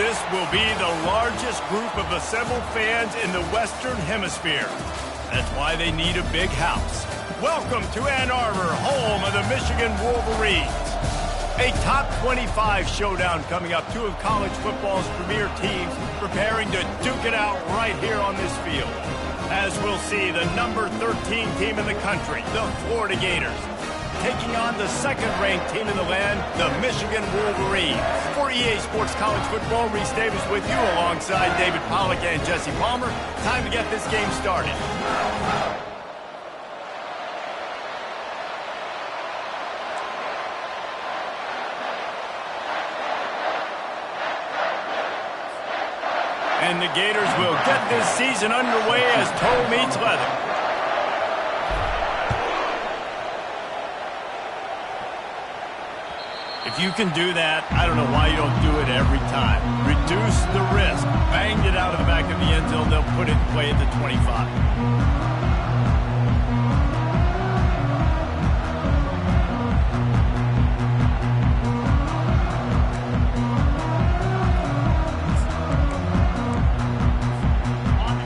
This will be the largest group of assembled fans in the Western Hemisphere. That's why they need a big house. Welcome to Ann Arbor, home of the Michigan Wolverines. A top 25 showdown coming up. Two of college football's premier teams preparing to duke it out right here on this field. As we'll see, the number 13 team in the country, the Florida Gators, taking on the second-ranked team in the land, the Michigan Wolverines. For EA Sports College Football, Reese Davis with you alongside David Pollack and Jesse Palmer. Time to get this game started. And the Gators will get this season underway as toe meets leather. If you can do that, I don't know why you don't do it every time. Reduce the risk. Banged it out of the back of the end zone. They'll put it in play at the 25.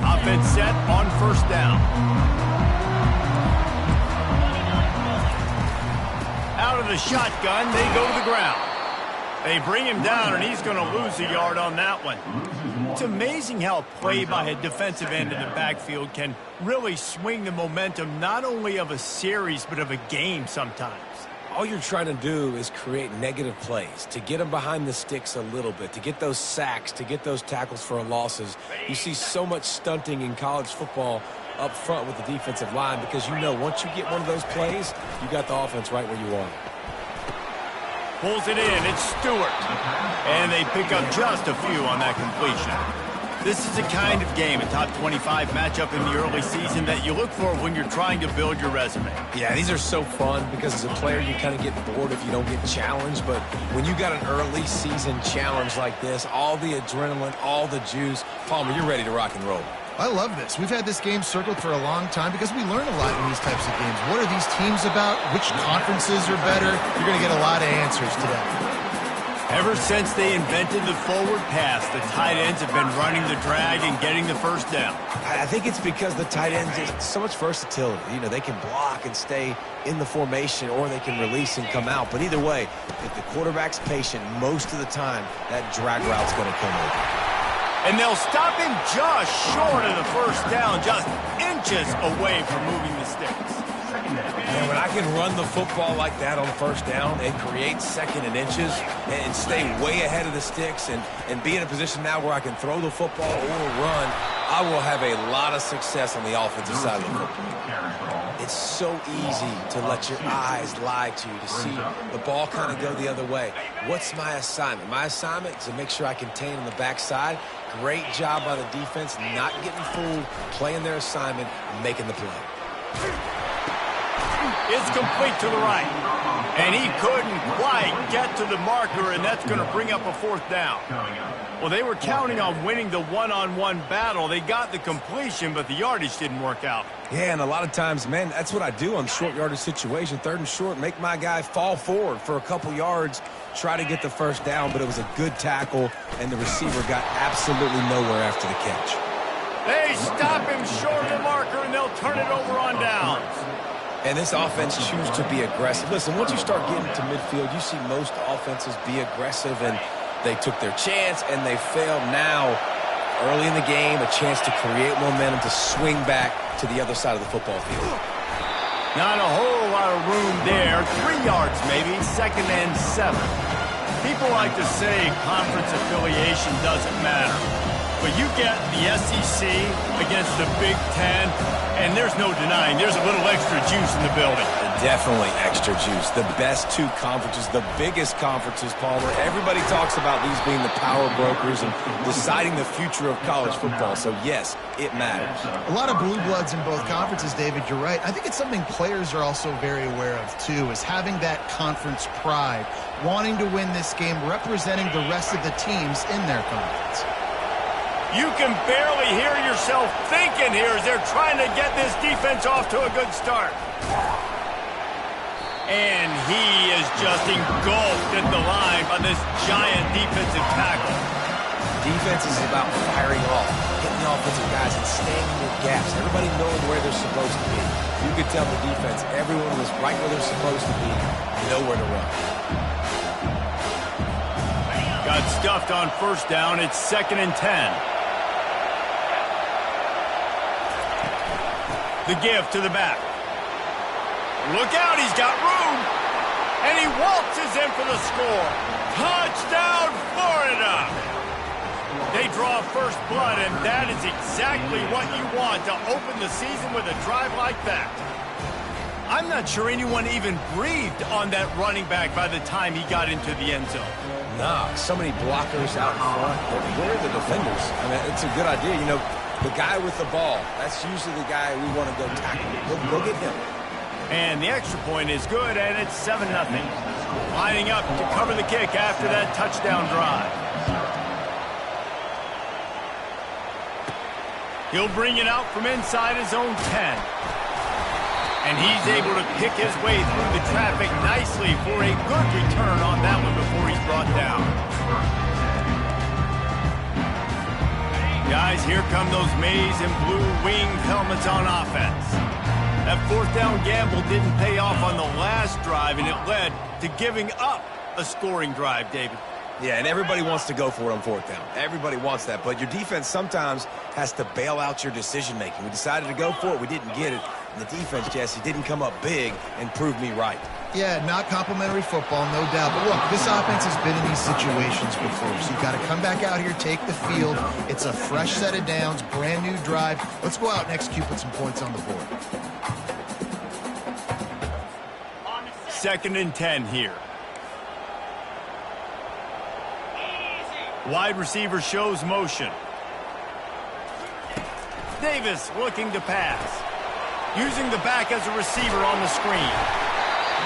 Offense set on first down. Out of the shotgun, they go to the ground. They bring him down, and he's going to lose a yard on that one. It's amazing how a play by a defensive end in the backfield can really swing the momentum not only of a series but of a game sometimes. All you're trying to do is create negative plays, to get them behind the sticks a little bit, to get those sacks, to get those tackles for losses. You see so much stunting in college football up front with the defensive line because you know once you get one of those plays, you got the offense right where you want it. Pulls it in, it's Stewart. And they pick up just a few on that completion. This is the kind of game, a top 25 matchup in the early season that you look for when you're trying to build your resume. Yeah, these are so fun because as a player you kind of get bored if you don't get challenged, but when you got an early season challenge like this, all the adrenaline, all the juice, Palmer, you're ready to rock and roll. I love this. We've had this game circled for a long time because we learn a lot in these types of games. What are these teams about? Which conferences are better? You're going to get a lot of answers today. Ever since they invented the forward pass, the tight ends have been running the drag and getting the first down. I think it's because the tight ends have so much versatility. You know, they can block and stay in the formation, or they can release and come out. But either way, if the quarterback's patient, most of the time, that drag route's going to come over. And they'll stop him just short of the first down, just inches away from moving the sticks. And when I can run the football like that on first down and create second and inches and stay way ahead of the sticks and be in a position now where I can throw the football or run, I will have a lot of success on the offensive side of the football. It's so easy to let your eyes lie to you, to see the ball kind of go the other way. What's my assignment? My assignment is to make sure I contain on the backside. Great job by the defense, not getting fooled, playing their assignment, making the play. It's complete to the right. And he couldn't quite get to the marker, and that's going to bring up a fourth down. Well, they were counting on winning the one-on-one battle. They got the completion, but the yardage didn't work out. Yeah, and a lot of times, man, that's what I do on short yardage situation. Third and short, make my guy fall forward for a couple yards, try to get the first down, but it was a good tackle, and the receiver got absolutely nowhere after the catch. They stop him short of the marker, and they'll turn it over on downs. And this offense chooses to be aggressive. Listen, once you start getting to midfield, you see most offenses be aggressive, and they took their chance, and they failed now. Early in the game, a chance to create momentum, to swing back to the other side of the football field. Not a whole lot of room there. 3 yards maybe, second and 7. People like to say conference affiliation doesn't matter. But you get the SEC against the Big Ten, and there's no denying there's a little extra juice in the building. Definitely extra juice. The best two conferences, the biggest conferences, Palmer. Everybody talks about these being the power brokers and deciding the future of college football. So, yes, it matters. A lot of blue bloods in both conferences, David. You're right. I think it's something players are also very aware of, too, is having that conference pride, wanting to win this game, representing the rest of the teams in their conference. You can barely hear yourself thinking here as they're trying to get this defense off to a good start. And he is just engulfed at the line by this giant defensive tackle. defense is about firing off, hitting the offensive guys and staying in their gaps. Everybody knowing where they're supposed to be. You could tell the defense, everyone was right where they're supposed to be, nowhere to run. Got stuffed on first down. It's 2nd and 10. The give to the back. Look out, he's got room. And he waltzes in for the score. Touchdown, Florida! They draw first blood, and that is exactly what you want to open the season with a drive like that. I'm not sure anyone even breathed on that running back by the time he got into the end zone. Nah, so many blockers out in front. Where are the defenders? I mean, it's a good idea. You know, the guy with the ball, that's usually the guy we want to go tackle. Go get him. And the extra point is good, and it's 7-0. Lining up to cover the kick after that touchdown drive. He'll bring it out from inside his own 10. And he's able to pick his way through the traffic nicely for a good return on that one before he's brought down. Guys, here come those maize and blue winged helmets on offense. That fourth down gamble didn't pay off on the last drive, and it led to giving up a scoring drive, David. Yeah, and everybody wants to go for it on fourth down. Everybody wants that, but your defense sometimes has to bail out your decision-making. We decided to go for it. We didn't get it. And the defense, Jesse, didn't come up big and prove me right. Yeah, not complimentary football, no doubt. But look, this offense has been in these situations before. So you've got to come back out here, take the field. It's a fresh set of downs, brand new drive. Let's go out and execute, put some points on the board. 2nd and 10 here. Wide receiver shows motion. Davis looking to pass. Using the back as a receiver on the screen.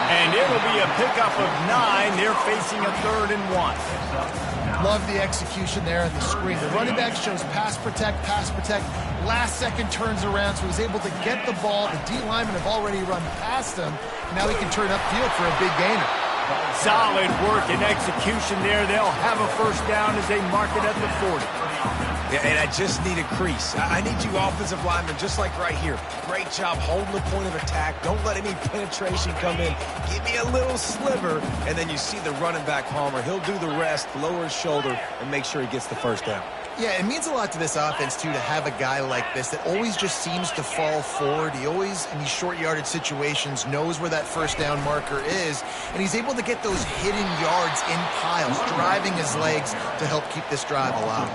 And it'll be a pickup of 9. They're facing a 3rd and 1. Love the execution there on the screen. The running back shows pass protect, pass protect. Last second turns around, so he's able to get the ball. The D linemen have already run past him. Now he can turn upfield for a big gainer. Solid work and execution there. They'll have a first down as they mark it at the 40. Yeah, and I just need a crease. I need you offensive linemen, just like right here. Great job holding the point of attack. Don't let any penetration come in. Give me a little sliver, and then you see the running back, Palmer. He'll do the rest, lower his shoulder, and make sure he gets the first down. Yeah, it means a lot to this offense, too, to have a guy like this that always just seems to fall forward. He always, in these short yardage situations, knows where that first down marker is, and he's able to get those hidden yards in piles, driving his legs to help keep this drive alive.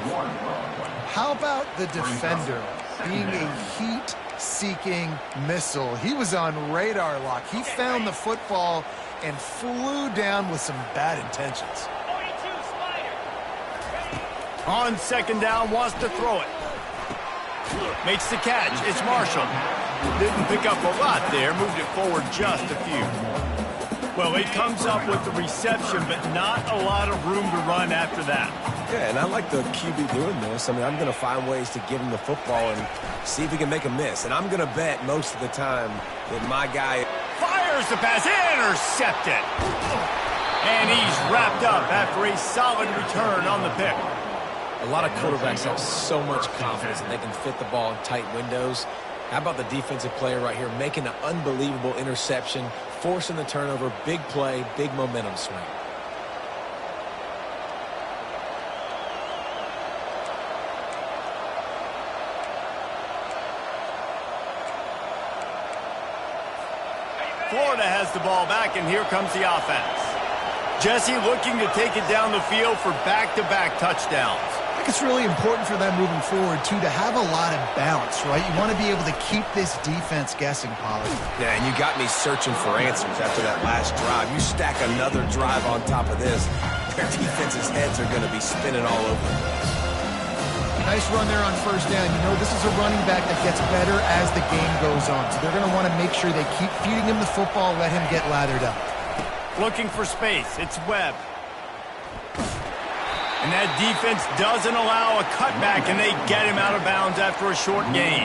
How about the defender being a heat-seeking missile? He was on radar lock. He found the football and flew down with some bad intentions. On 2nd down, wants to throw it. Makes the catch. It's Marshall. Didn't pick up a lot there. Moved it forward just a few. Well, he comes up with the reception, but not a lot of room to run after that. Yeah, and I like the QB doing this. I mean, I'm going to find ways to give him the football and see if he can make a miss. And I'm going to bet most of the time that my guy fires the pass, intercepted. And he's wrapped up after a solid return on the pick. A lot of quarterbacks have so much confidence that they can fit the ball in tight windows. How about the defensive player right here making an unbelievable interception, forcing the turnover, big play, big momentum swing. Florida has the ball back, and here comes the offense. Jesse looking to take it down the field for back-to-back touchdowns. I think it's really important for them moving forward, too, to have a lot of bounce, right? You want to be able to keep this defense guessing, Pollard. Yeah, and you got me searching for answers after that last drive. You stack another drive on top of this, their defense's heads are going to be spinning all over the place. Nice run there on first down. You know, this is a running back that gets better as the game goes on. So they're going to want to make sure they keep feeding him the football, let him get lathered up. Looking for space. It's Webb. And that defense doesn't allow a cutback, and they get him out of bounds after a short gain.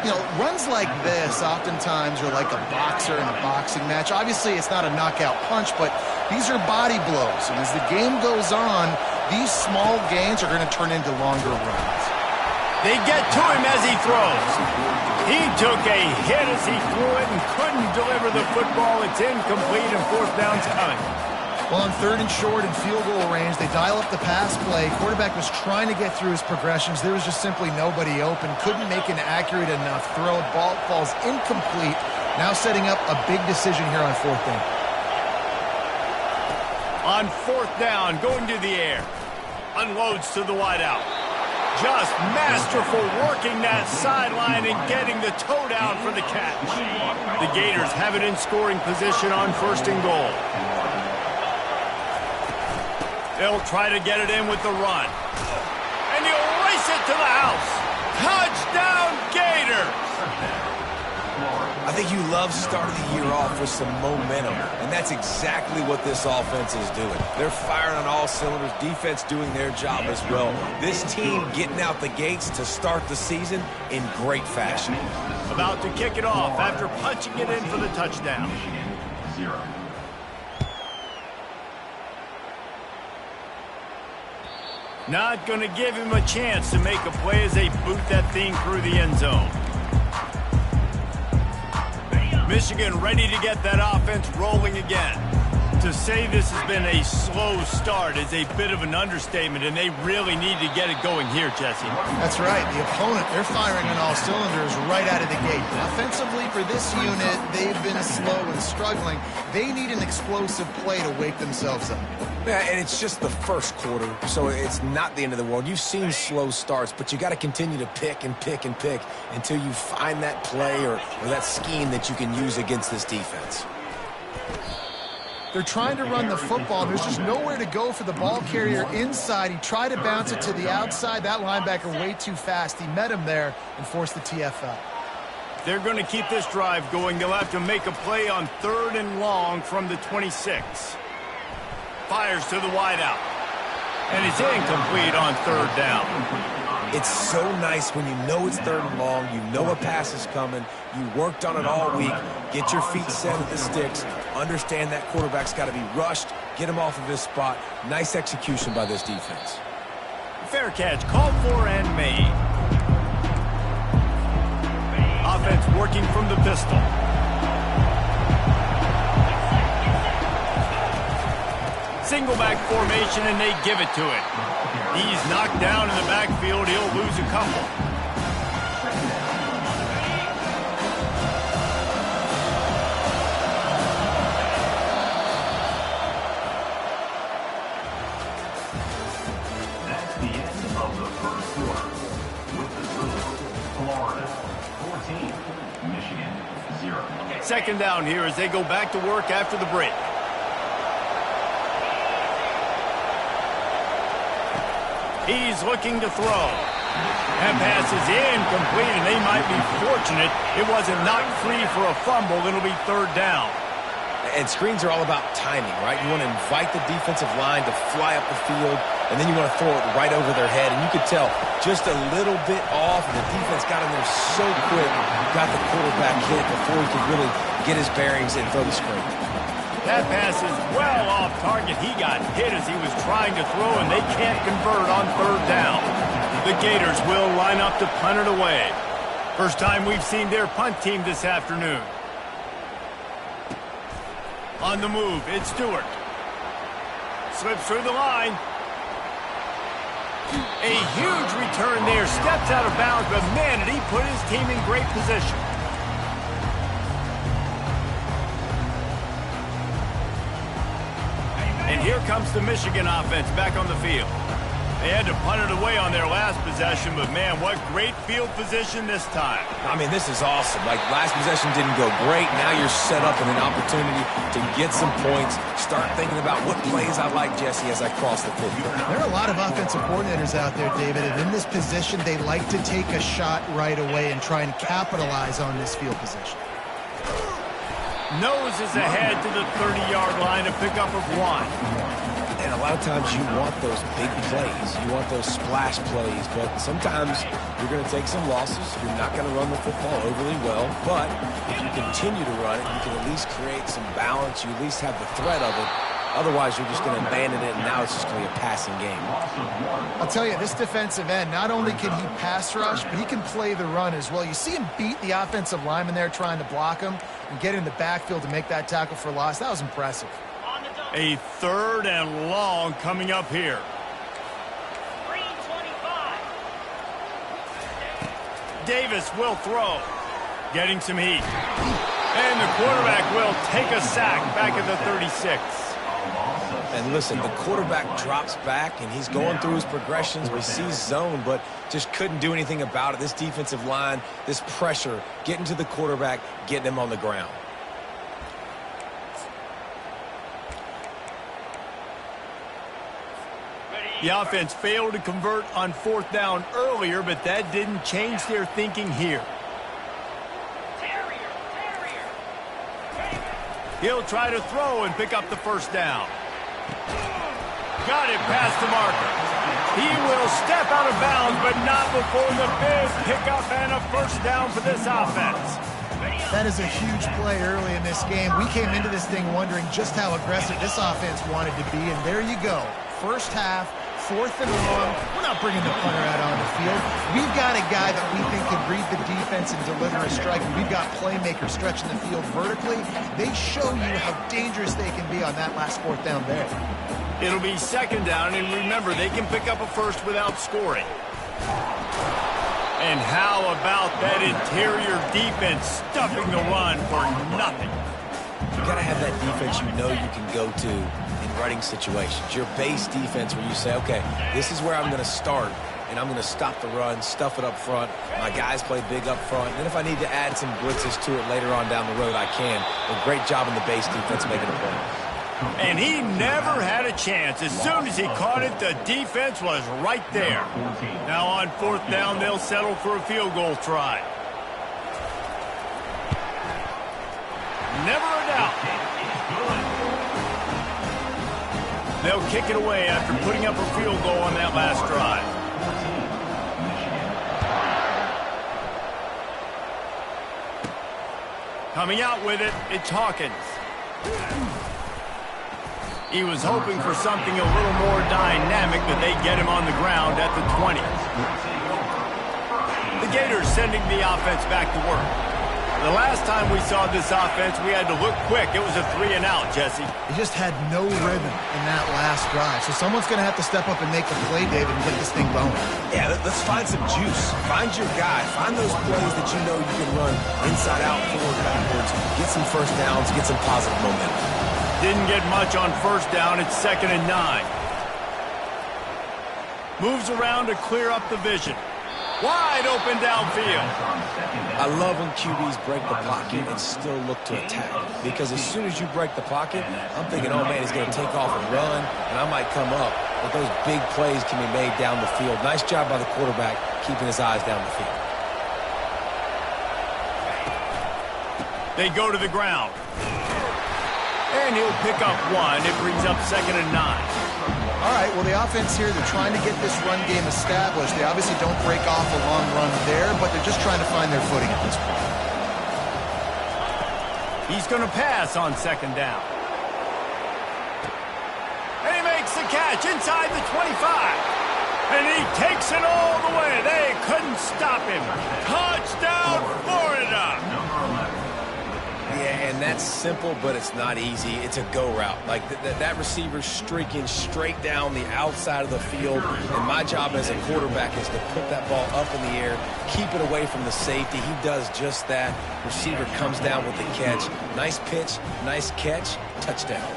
You know, runs like this oftentimes are like a boxer in a boxing match. Obviously, it's not a knockout punch, but these are body blows. And as the game goes on, these small gains are going to turn into longer runs. They get to him as he throws. He took a hit as he threw it and couldn't deliver the football. It's incomplete and fourth down's coming. Well, on 3rd and short and field goal range, they dial up the pass play. Quarterback was trying to get through his progressions. There was just simply nobody open. Couldn't make an accurate enough throw. Ball falls incomplete. Now setting up a big decision here on 4th down. On 4th down, going to the air. Unloads to the wideout. Just masterful working that sideline and getting the toe down for the catch. The Gators have it in scoring position on 1st and goal. They'll try to get it in with the run. And he'll race it to the house. Touchdown, Gators! I think you love starting the year off with some momentum, and that's exactly what this offense is doing. They're firing on all cylinders, defense doing their job as well. This team getting out the gates to start the season in great fashion. About to kick it off after punching it in for the touchdown. Not going to give him a chance to make a play as they boot that thing through the end zone. Michigan ready to get that offense rolling again. To say this has been a slow start is a bit of an understatement, and they really need to get it going here, Jesse. That's right. The opponent, they're firing on all cylinders right out of the gate. Offensively, for this unit, they've been slow and struggling. They need an explosive play to wake themselves up. Yeah, and it's just the first quarter, so it's not the end of the world. You've seen slow starts, but you got to continue to pick and pick and pick until you find that play or that scheme that you can use against this defense. They're trying to run the football. There's just nowhere to go for the ball carrier inside. He tried to bounce it to the outside. That linebacker way too fast. He met him there and forced the TFL. They're going to keep this drive going. They'll have to make a play on 3rd and long from the 26. Fires to the wideout. And it's incomplete on 3rd down. It's so nice when you know it's 3rd and long, you know a pass is coming, you worked on it all week, get your feet set at the sticks, understand that quarterback's got to be rushed, get him off of his spot. Nice execution by this defense. Fair catch, called for and made. Offense working from the pistol. Single back formation, and they give it to it. He's knocked down in the backfield. He'll lose a couple. That's the end of the first quarter. With the score, Florida 14, Michigan 0. 2nd down here as they go back to work after the break. He's looking to throw. That pass is incomplete, and they might be fortunate it wasn't knocked free for a fumble. It'll be 3rd down. And screens are all about timing, right? You want to invite the defensive line to fly up the field, and then you want to throw it right over their head. And you could tell just a little bit off, and the defense got in there so quick, got the quarterback hit before he could really get his bearings and throw the screen. That pass is well off target. He got hit as he was trying to throw, and they can't convert on 3rd down. The Gators will line up to punt it away. First time we've seen their punt team this afternoon. On the move, it's Stewart. Slips through the line. A huge return there. Steps out of bounds, but man, did he put his team in great position. And here comes the Michigan offense back on the field. They had to punt it away on their last possession, but man, what great field position this time. I mean, this is awesome. Like, last possession didn't go great. Now you're set up in an opportunity to get some points. Start thinking about what plays I like, Jesse, as I cross the 50. There are a lot of offensive coordinators out there, David, and in this position, they like to take a shot right away and try and capitalize on this field position. Nose is ahead to the 30-yard line, a pickup of 1. And a lot of times you want those big plays. You want those splash plays. But sometimes you're going to take some losses. You're not going to run the football overly well. But if you continue to run it, you can at least create some balance. You at least have the threat of it. Otherwise, you're just going to abandon it, and now it's just going to be a passing game. I'll tell you, this defensive end, not only can he pass rush, but he can play the run as well. You see him beat the offensive lineman there trying to block him and get in the backfield to make that tackle for loss. That was impressive. A 3rd and long coming up here. Davis will throw. Getting some heat. And the quarterback will take a sack back at the 36. And listen, the quarterback drops back, and he's going through his progressions. We see zone, but just couldn't do anything about it. This defensive line, this pressure, getting to the quarterback, getting him on the ground. The offense failed to convert on 4th down earlier, but that didn't change their thinking here. He'll try to throw and pick up the 1st down. Got it past the marker. He will step out of bounds, but not before the big pickup and a 1st down for this offense. That is a huge play early in this game. We came into this thing wondering just how aggressive this offense wanted to be, and there you go. First half, 4th and long. We're not bringing the punter out on the field. We've got a guy that we think can read the defense and deliver a strike. We've got playmakers stretching the field vertically. They show you how dangerous they can be on that last 4th down there. It'll be 2nd down, and remember, they can pick up a 1st without scoring. And how about that interior defense stuffing the run for nothing? You got to have that defense you know you can go to in running situations. Your base defense where you say, okay, this is where I'm going to start, and I'm going to stop the run, stuff it up front. My guys play big up front. And then if I need to add some blitzes to it later on down the road, I can. A great job in the base defense making a play. And he never had a chance. As soon as he caught it, the defense was right there. Now on 4th down, they'll settle for a field goal try. Never a doubt. They'll kick it away after putting up a field goal on that last drive. Coming out with it, it's Hawkins. He was hoping for something a little more dynamic, but they get him on the ground at the 20. The Gators sending the offense back to work. The last time we saw this offense, we had to look quick. It was a 3-and-out, Jesse. They just had no rhythm in that last drive. So someone's going to have to step up and make the play, David, and get this thing going. Yeah, let's find some juice. Find your guy. Find those plays that you know you can run inside out, forward, backwards. Get some 1st downs. Get some positive momentum. Didn't get much on 1st down. It's 2nd and 9. Moves around to clear up the vision. Wide open downfield. I love when QBs break the pocket and still look to attack. Because as soon as you break the pocket, I'm thinking, oh, man, he's going to take off and run, and I might come up. But those big plays can be made down the field. Nice job by the quarterback keeping his eyes down the field. They go to the ground. And he'll pick up 1. It brings up 2nd and 9. All right, well, the offense here, they're trying to get this run game established. They obviously don't break off a long run there, but they're just trying to find their footing at this point. He's going to pass on 2nd down. And he makes the catch inside the 25. And he takes it all the way. They couldn't stop him. Touchdown, Florida! Yeah, and that's simple, but it's not easy. It's a go route. Like, that receiver's streaking straight down the outside of the field, and my job as a quarterback is to put that ball up in the air, keep it away from the safety. He does just that. Receiver comes down with the catch. Nice pitch, nice catch, touchdown.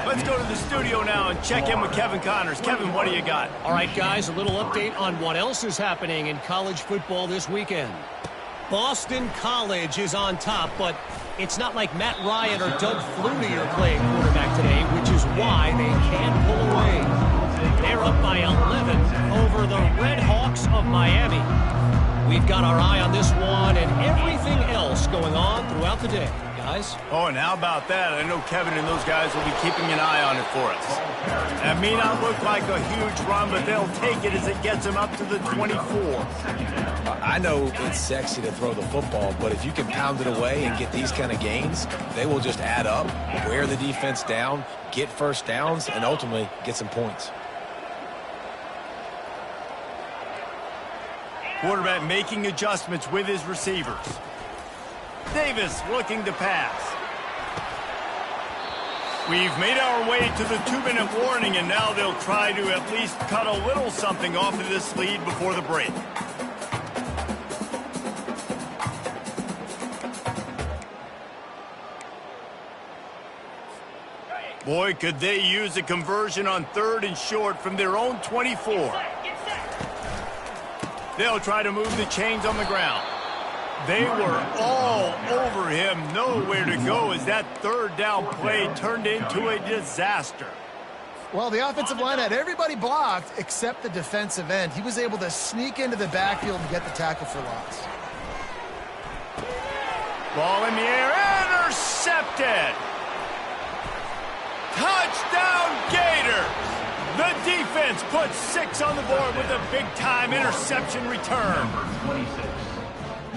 Let's go to the studio now and check in with Kevin Connors. Kevin, what do you got? All right, guys, a little update on what else is happening in college football this weekend. Boston College is on top, but it's not like Matt Ryan or Doug Flutie are playing quarterback today, which is why they can't pull away. They're up by 11 over the Red Hawks of Miami. We've got our eye on this one and everything else going on throughout the day. guys. Oh, and how about that? I know Kevin and those guys will be keeping an eye on it for us. That may not look like a huge run, but they'll take it as it gets them up to the 24. I know it's sexy to throw the football, but if you can pound it away and get these kind of gains, they will just add up, wear the defense down, get first downs, and ultimately get some points. Quarterback making adjustments with his receivers. Davis looking to pass. We've made our way to the 2-minute warning, and now they'll try to at least cut a little something off of this lead before the break. Boy, could they use a conversion on 3rd and short from their own 24. They'll try to move the chains on the ground. They were all over him, nowhere to go as that 3rd down play turned into a disaster. Well, the offensive line had everybody blocked except the defensive end. He was able to sneak into the backfield and get the tackle for loss. Ball in the air, intercepted. Touchdown Gators! The defense puts 6 on the board with a big-time interception return.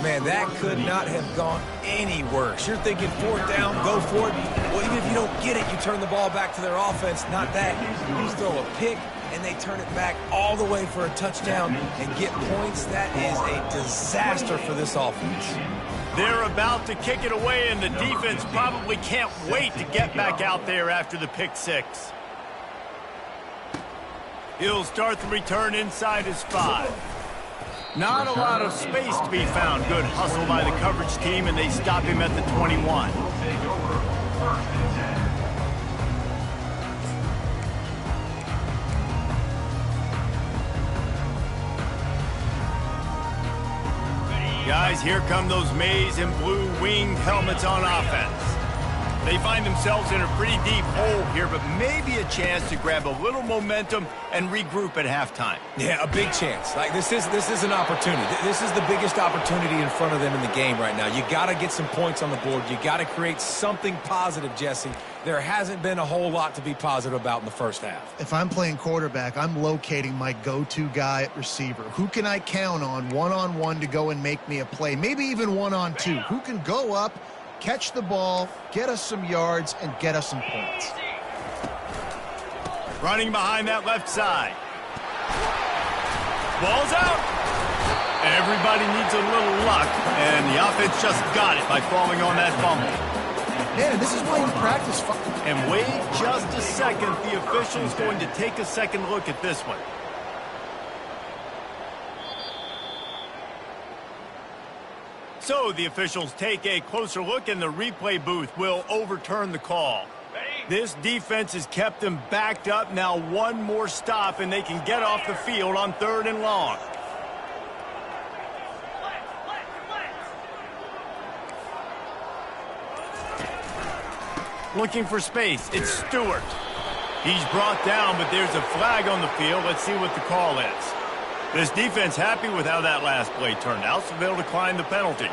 Man, that could not have gone any worse. You're thinking 4th down, go for it. Well, even if you don't get it, you turn the ball back to their offense. Not that. You throw a pick, and they turn it back all the way for a touchdown and get points. That is a disaster for this offense. They're about to kick it away, and the defense probably can't wait to get back out there after the pick 6. He'll start the return inside his 5. Not a lot of space to be found. Good hustle by the coverage team, and they stop him at the 21. Guys, here come those maize and blue winged helmets on offense. They find themselves in a pretty deep hole here, but maybe a chance to grab a little momentum and regroup at halftime. Yeah, a big chance. Like this is an opportunity. This is the biggest opportunity in front of them in the game right now. You got to get some points on the board. You got to create something positive, Jesse. There hasn't been a whole lot to be positive about in the first half. If I'm playing quarterback, I'm locating my go-to guy at receiver. Who can I count on one-on-one to go and make me a play? Maybe even one-on-two. Who can go up, catch the ball, get us some yards, and get us some points. Running behind that left side. Ball's out. Everybody needs a little luck, and the offense just got it by falling on that fumble. Man, this is why you practice. And wait just a second. The official's going to take a second look at this one. So the officials take a closer look, and the replay booth will overturn the call. This defense has kept them backed up. Now one more stop, and they can get off the field on 3rd and long. Looking for space. It's Stewart. He's brought down, but there's a flag on the field. Let's see what the call is. This defense happy with how that last play turned out, so they'll decline the penalty.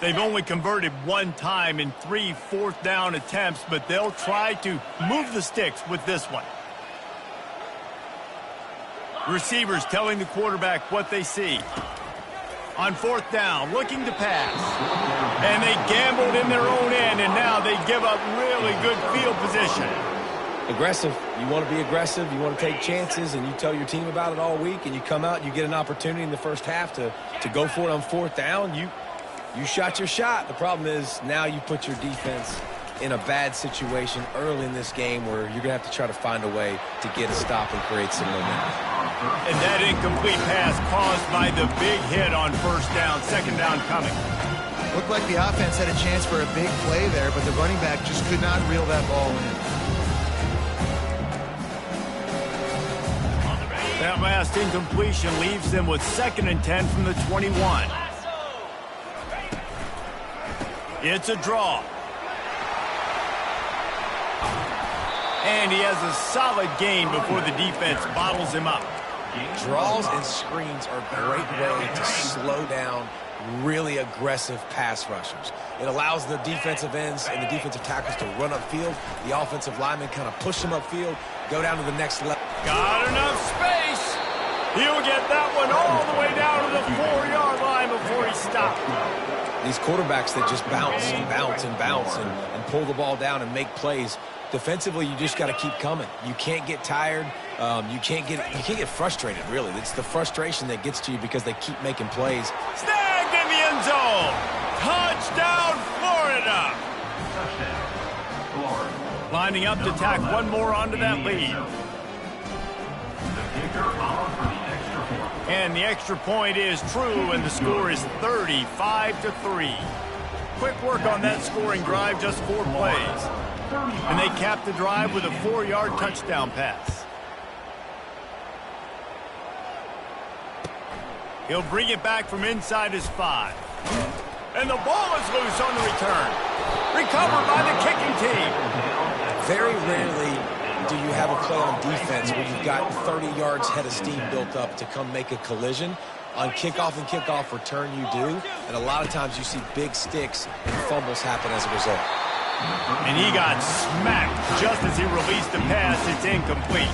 They've only converted one time in 3 4th down attempts, but they'll try to move the sticks with this one. Receivers telling the quarterback what they see. On 4th down, looking to pass. And they gambled in their own end, and now they give up really good field position. Aggressive. You want to be aggressive. You want to take chances, and you tell your team about it all week, and you come out and you get an opportunity in the first half to go for it on 4th down. You shot your shot. The problem is now you put your defense in a bad situation early in this game where you're going to have to try to find a way to get a stop and create some momentum. And that incomplete pass caused by the big hit on 1st down, 2nd down coming. Looked like the offense had a chance for a big play there, but the running back just could not reel that ball in. That last incompletion leaves them with 2nd and 10 from the 21. It's a draw. And he has a solid gain before the defense bottles him up. Draws and screens are a great way to slow down really aggressive pass rushers. It allows the defensive ends and the defensive tackles to run upfield. The offensive linemen kind of push them upfield, go down to the next level. Got enough space. He'll get that one all the way down to the 4-yard line before he stopped. These quarterbacks that just bounce and bounce and bounce and pull the ball down and make plays. Defensively, you just got to keep coming. You can't get tired. You can't get frustrated, really. It's the frustration that gets to you because they keep making plays. Snagged in the end zone. Touchdown, Florida. Lining up to tack one more onto that lead. And the extra point is true, and the score is 35-3. Quick work on that scoring drive, just 4 plays. And they cap the drive with a 4-yard touchdown pass. He'll bring it back from inside his 5. And the ball is loose on the return. Recovered by the kicking team. Very rarely do you have a play on defense where you've got 30 yards head of steam built up to come make a collision. On kickoff and kickoff return, you do. And a lot of times you see big sticks and fumbles happen as a result. And he got smacked just as he released the pass. It's incomplete.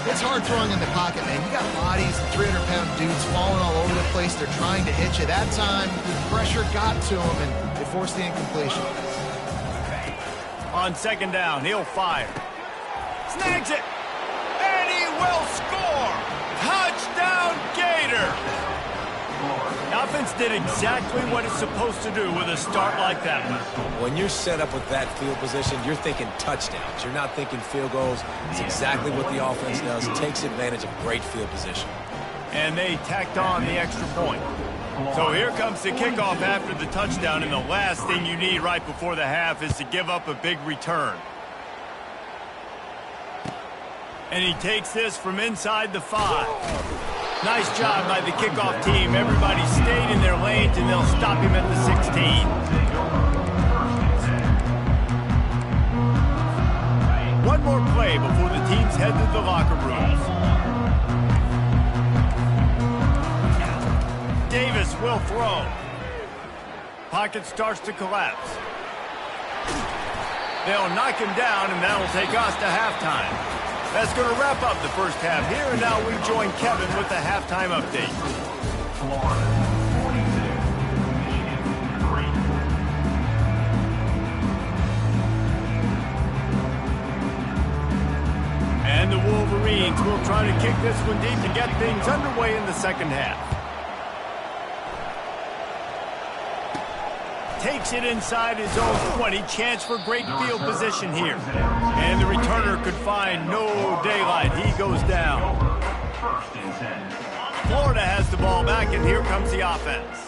It's hard throwing in the pocket, man. You got bodies, 300-pound dudes falling all over the place. They're trying to hit you. That time, pressure got to him, and they forced the incompletion. On second down, he'll fire. Snags it. And he will score. Touchdown, Gator. The offense did exactly what it's supposed to do with a start like that. When you're set up with that field position, you're thinking touchdowns. You're not thinking field goals. It's exactly what the offense does. It takes advantage of great field position. And they tacked on the extra point. So here comes the kickoff after the touchdown, and the last thing you need right before the half is to give up a big return. And he takes this from inside the 5. Nice job by the kickoff team. Everybody stayed in their lanes, and they'll stop him at the 16. One more play before the teams head to the locker rooms. Davis will throw. Pocket starts to collapse. They'll knock him down, and that'll take us to halftime. That's going to wrap up the first half here, and now we join Kevin with the halftime update. Florida 42, Michigan 3. And the Wolverines will try to kick this one deep to get things underway in the second half. Takes it inside his own 20. Chance for great field position here. And the returner could find no daylight. He goes down. Florida has the ball back, and here comes the offense.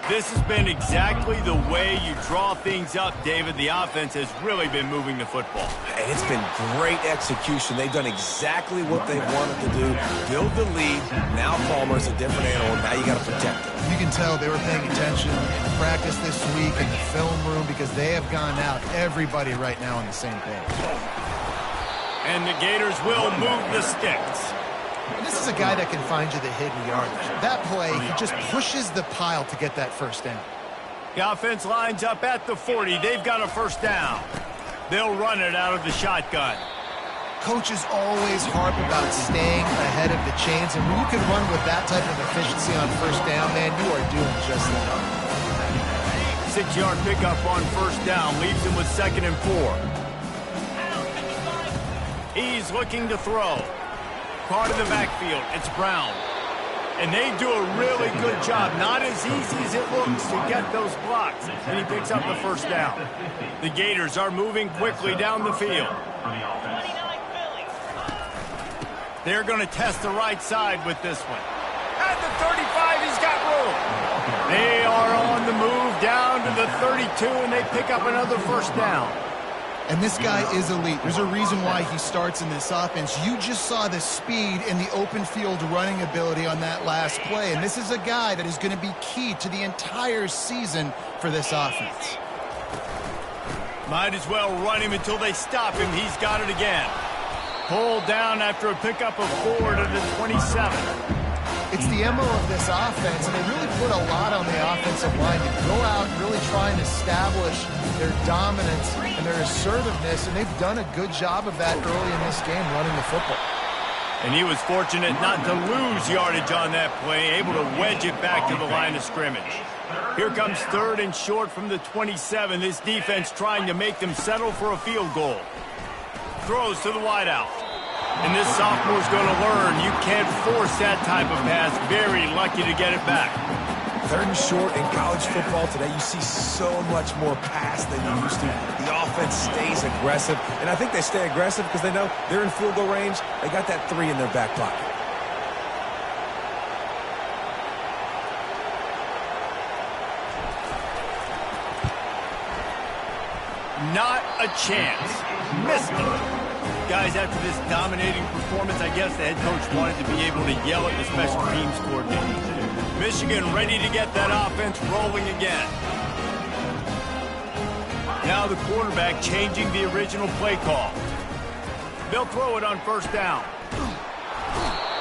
This has been exactly the way you draw things up, David. The offense has really been moving the football. And it's been great execution. They've done exactly what they wanted to do. Build the lead. Now Palmer's a different animal. Now you got to protect him. You can tell they were paying attention in practice this week in the film room because they have gone out, everybody right now on the same page. And the Gators will move the sticks. And this is a guy that can find you the hidden yardage. That play, he just pushes the pile to get that first down. The offense lines up at the 40. They've got a first down. They'll run it out of the shotgun. Coaches always harp about staying ahead of the chains, and when you can run with that type of efficiency on first down, man, you are doing just that. 6-yard pickup on first down leaves him with 2nd and 4. He's looking to throw. Caught in the backfield. It's Brown. And they do a really good job. Not as easy as it looks to get those blocks. And he picks up the first down. The Gators are moving quickly down the field. They're going to test the right side with this one. At the 35, he's got room. They are on the move down to the 32, and they pick up another first down. And this guy is elite. There's a reason why he starts in this offense. You just saw the speed and the open field running ability on that last play. And this is a guy that is going to be key to the entire season for this offense. Might as well run him until they stop him. He's got it again. Pulled down after a pickup of 4 to the 27. It's the MO of this offense, and they really put a lot on the offensive line to go out and really try and establish their dominance and their assertiveness, and they've done a good job of that early in this game running the football. And he was fortunate not to lose yardage on that play, able to wedge it back to the line of scrimmage. Here comes 3rd and short from the 27. This defense trying to make them settle for a field goal. Throws to the wideout. And this sophomore's going to learn you can't force that type of pass. Very lucky to get it back. 3rd and short in college football today, you see so much more pass than you used to. The offense stays aggressive, and I think they stay aggressive because they know they're in field goal range. They got that 3 in their back pocket. Not a chance. Missed it. Guys, after this dominating performance, I guess the head coach wanted to be able to yell at the special teams coordinator. Michigan ready to get that offense rolling again. Now the quarterback changing the original play call. They'll throw it on 1st down.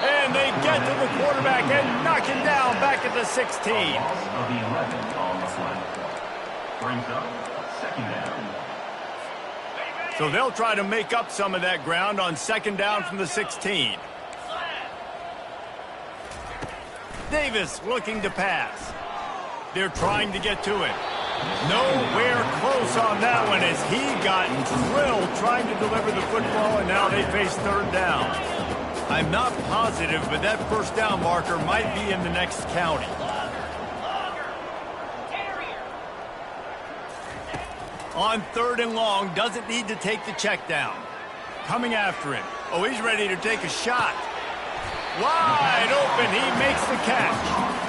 And they get to the quarterback and knock him down back at the 16. Of the 11 on the play. Brings up 2nd down. So they'll try to make up some of that ground on 2nd down from the 16. Davis looking to pass. They're trying to get to it. Nowhere close on that one as he got drilled trying to deliver the football, and now they face 3rd down. I'm not positive, but that 1st down marker might be in the next county. On 3rd and long, doesn't need to take the check down. Coming after him. Oh, he's ready to take a shot. Wide open, he makes the catch.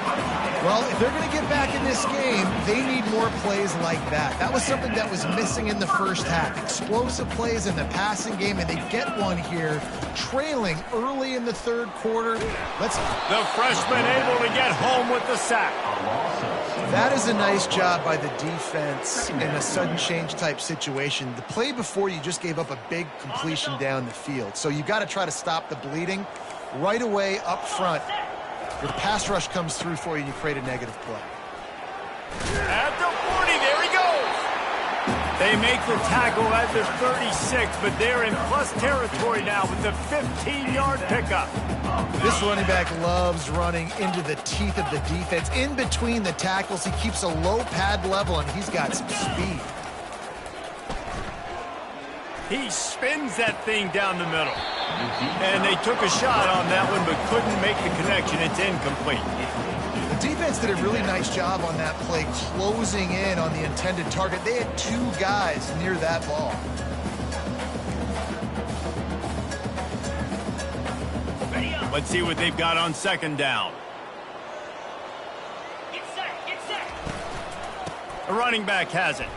Well, if they're going to get back in this game, they need more plays like that. That was something that was missing in the first half. Explosive plays in the passing game, and they get one here, trailing early in the 3rd quarter. The freshman able to get home with the sack. That is a nice job by the defense in a sudden change type situation. The play before, you just gave up a big completion down the field. So you've got to try to stop the bleeding right away up front. Your pass rush comes through for you and you create a negative play. At the 40, there he goes. They make the tackle at the 36, but they're in plus territory now with the 15-yard pickup. This running back loves running into the teeth of the defense. In between the tackles, he keeps a low pad level, and he's got some speed. He spins that thing down the middle. And they took a shot on that one, but couldn't make the connection. It's incomplete. The defense did a really nice job on that play, closing in on the intended target. They had 2 guys near that ball. Let's see what they've got on 2nd down. The running back has it.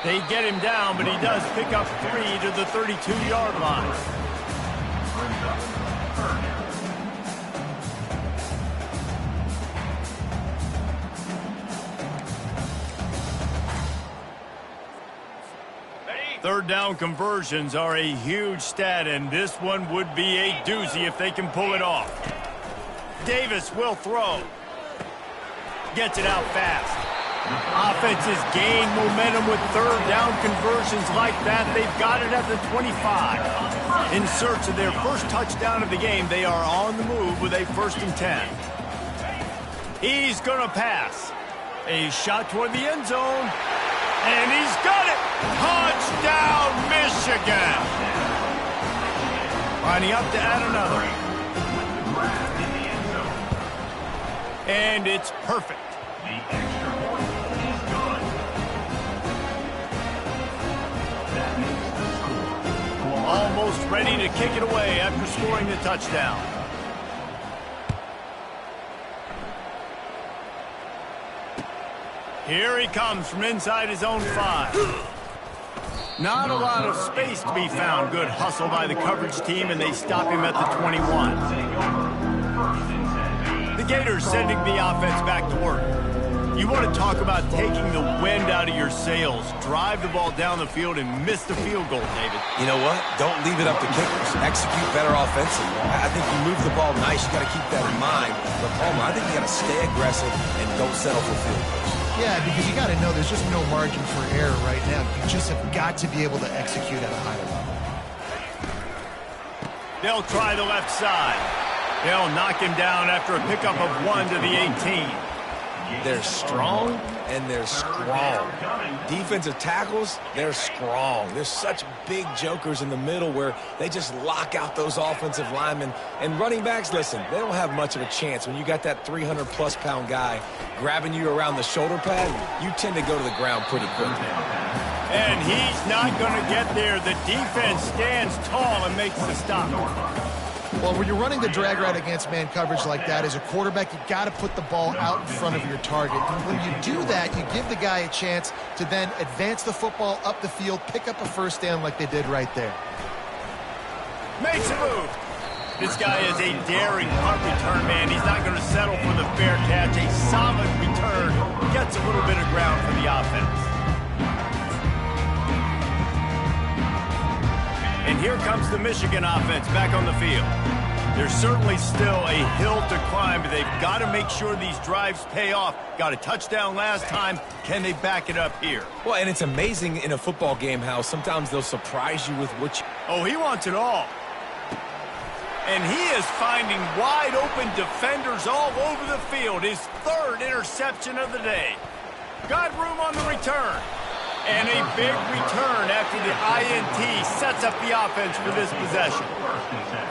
They get him down, but he does pick up 3 to the 32-yard line. Third down conversions are a huge stat, and this one would be a doozy if they can pull it off. Davis will throw. Gets it out fast. Offenses gain momentum with 3rd down conversions like that. They've got it at the 25. In search of their first touchdown of the game, they are on the move with a 1st and 10. He's going to pass. A shot toward the end zone. And he's got it! Touchdown, Michigan! Lining up to add another. And it's perfect. The extra point is good. That makes the score. Almost ready to kick it away after scoring the touchdown. Here he comes from inside his own 5. Not a lot of space to be found. Good hustle by the coverage team, and they stop him at the 21. The Gators sending the offense back to work. You want to talk about taking the wind out of your sails. Drive the ball down the field and miss the field goal, David. You know what? Don't leave it up to kickers. Execute better offensively. I think you move the ball nice. You got to keep that in mind. But, Palmer, I think you got to stay aggressive and don't settle for field goals. Yeah, because you got to know there's just no margin for error right now. You just have got to be able to execute at a higher level. They'll try the left side. They'll knock him down after a pickup of 1 to the 18. They're strong and they're strong. Defensive tackles, they're strong. There's such big jokers in the middle where they just lock out those offensive linemen. And running backs, listen, they don't have much of a chance. When you got that 300-plus pound guy grabbing you around the shoulder pad, you tend to go to the ground pretty quickly. And he's not going to get there. The defense stands tall and makes the stop. Well, when you're running the drag route against man coverage like that, as a quarterback, you got to put the ball out in front of your target. And when you do that, you give the guy a chance to then advance the football up the field, pick up a first down like they did right there. Makes a move. This guy is a daring punt return man. He's not going to settle for the fair catch. A solid return. Gets a little bit of ground for the offense. And here comes the Michigan offense back on the field. There's certainly still a hill to climb, but they've got to make sure these drives pay off. Got a touchdown last time. Can they back it up here? Well, and it's amazing in a football game how sometimes they'll surprise you with what you... Oh, he wants it all. And he is finding wide open defenders all over the field. His third interception of the day. Got room on the return. And a big return after the INT sets up the offense for this possession.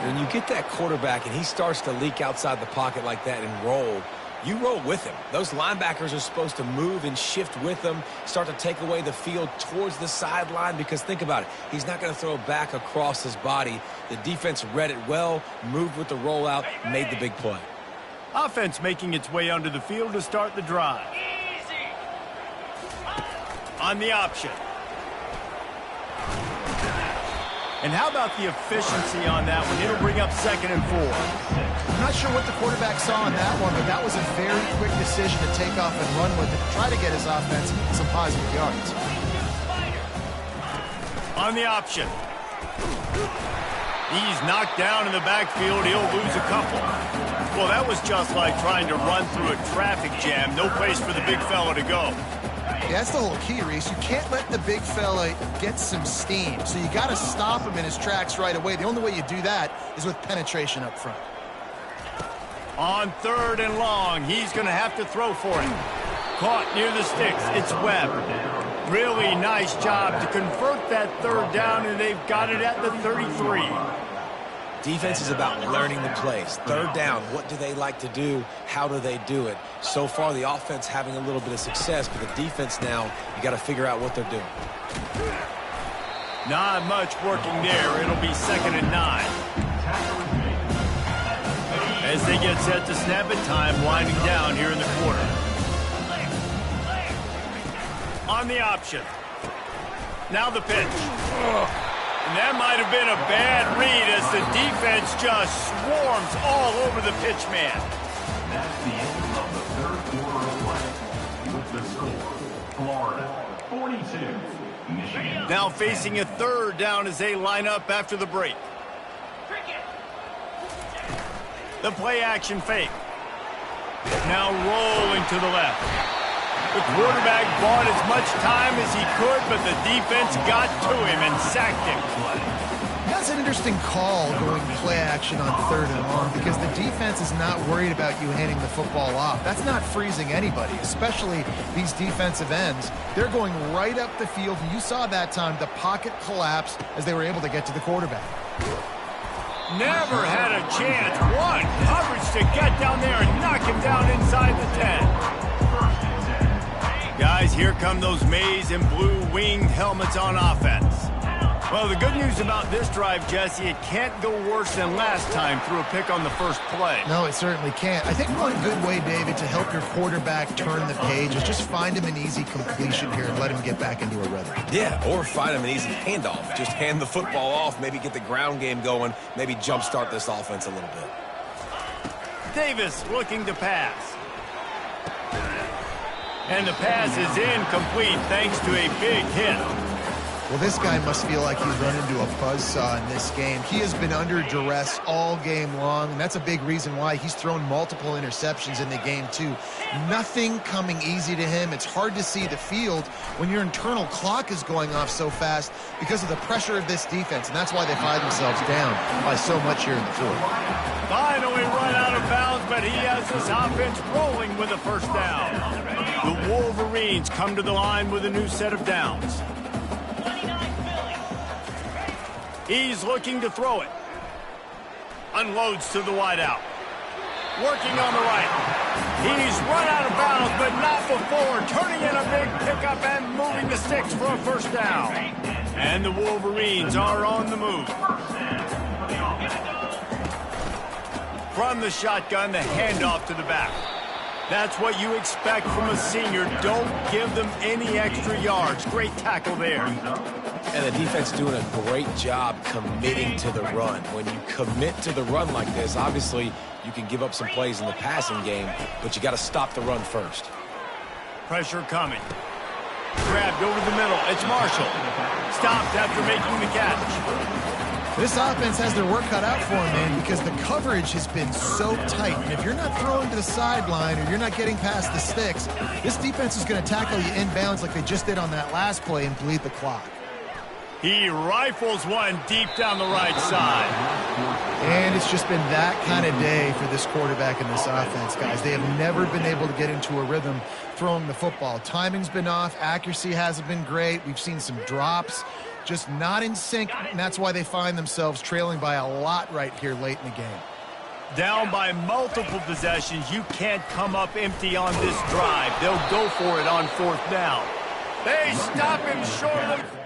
When you get that quarterback and he starts to leak outside the pocket like that and roll, you roll with him. Those linebackers are supposed to move and shift with him, start to take away the field towards the sideline, because think about it. He's not going to throw back across his body. The defense read it well, moved with the rollout, made the big play. Offense making its way onto the field to start the drive. On the option. And how about the efficiency on that one? It'll bring up 2nd and 4. I'm not sure what the quarterback saw on that one, but that was a very quick decision to take off and run with it, try to get his offense some positive yards. On the option. He's knocked down in the backfield. He'll lose a couple. Well, that was just like trying to run through a traffic jam. No place for the big fella to go. Yeah, that's the whole key, Reese. You can't let the big fella get some steam. So you got to stop him in his tracks right away. The only way you do that is with penetration up front. On 3rd and long, he's going to have to throw for it. Caught near the sticks. It's Webb. Really nice job to convert that 3rd down, and they've got it at the 33. Defense is about learning the plays. 3rd down, what do they like to do? How do they do it? So far, the offense having a little bit of success, but the defense now, you got to figure out what they're doing. Not much working there. It'll be 2nd and 9. As they get set to snap it, time winding down here in the quarter. On the option. Now the pitch. And that might have been a bad read as the defense just swarms all over the pitch man. That's the end of the 3rd quarter of play. With the score, Florida 42, Michigan. Now facing a 3rd down as they line up after the break. The play action fake. Now rolling to the left. The quarterback bought as much time as he could, but the defense got to him and sacked him. That's an interesting call going play action on 3rd and long, because the defense is not worried about you handing the football off. That's not freezing anybody, especially these defensive ends. They're going right up the field, and you saw that time the pocket collapse as they were able to get to the quarterback. Never had a chance. One coverage to get down there and knock him down inside the 10. Guys, here come those maize and blue winged helmets on offense. Well, the good news about this drive, Jesse, it can't go worse than last time through a pick on the first play. No, it certainly can't. I think one good way, David, to help your quarterback turn the page is just find him an easy completion here and let him get back into a rhythm. Yeah, or find him an easy handoff. Just hand the football off, maybe get the ground game going, maybe jumpstart this offense a little bit. And the pass is incomplete thanks to a big hit. Well, this guy must feel like he's run into a buzzsaw in this game. He has been under duress all game long, and that's a big reason why he's thrown multiple interceptions in the game, too. Nothing coming easy to him. It's hard to see the field when your internal clock is going off so fast because of the pressure of this defense, and that's why they find themselves down by so much here in the fourth. Finally run out of bounds, but he has this offense rolling with a first down. The Wolverines come to the line with a new set of downs. He's looking to throw it. Unloads to the wideout. Working on the right. He's run out of bounds, but not before. Turning in a big pickup and moving the sticks for a first down. And the Wolverines are on the move. From the shotgun, the handoff to the back. That's what you expect from a senior. Don't give them any extra yards. Great tackle there. And the defense doing a great job committing to the run. When you commit to the run like this, obviously you can give up some plays in the passing game, but you got to stop the run first. Pressure coming. Grabbed over the middle. It's Marshall. Stopped after making the catch. This offense has their work cut out for them, man, because the coverage has been so tight. And if you're not throwing to the sideline or you're not getting past the sticks, this defense is going to tackle you inbounds like they just did on that last play and bleed the clock. He rifles one deep down the right side. And it's just been that kind of day for this quarterback and this offense, guys. They have never been able to get into a rhythm throwing the football. Timing's been off. Accuracy hasn't been great. We've seen some drops. Just not in sync, and that's why they find themselves trailing by a lot right here late in the game. Down by multiple possessions, you can't come up empty on this drive. They'll go for it on fourth down. They stop him short of the...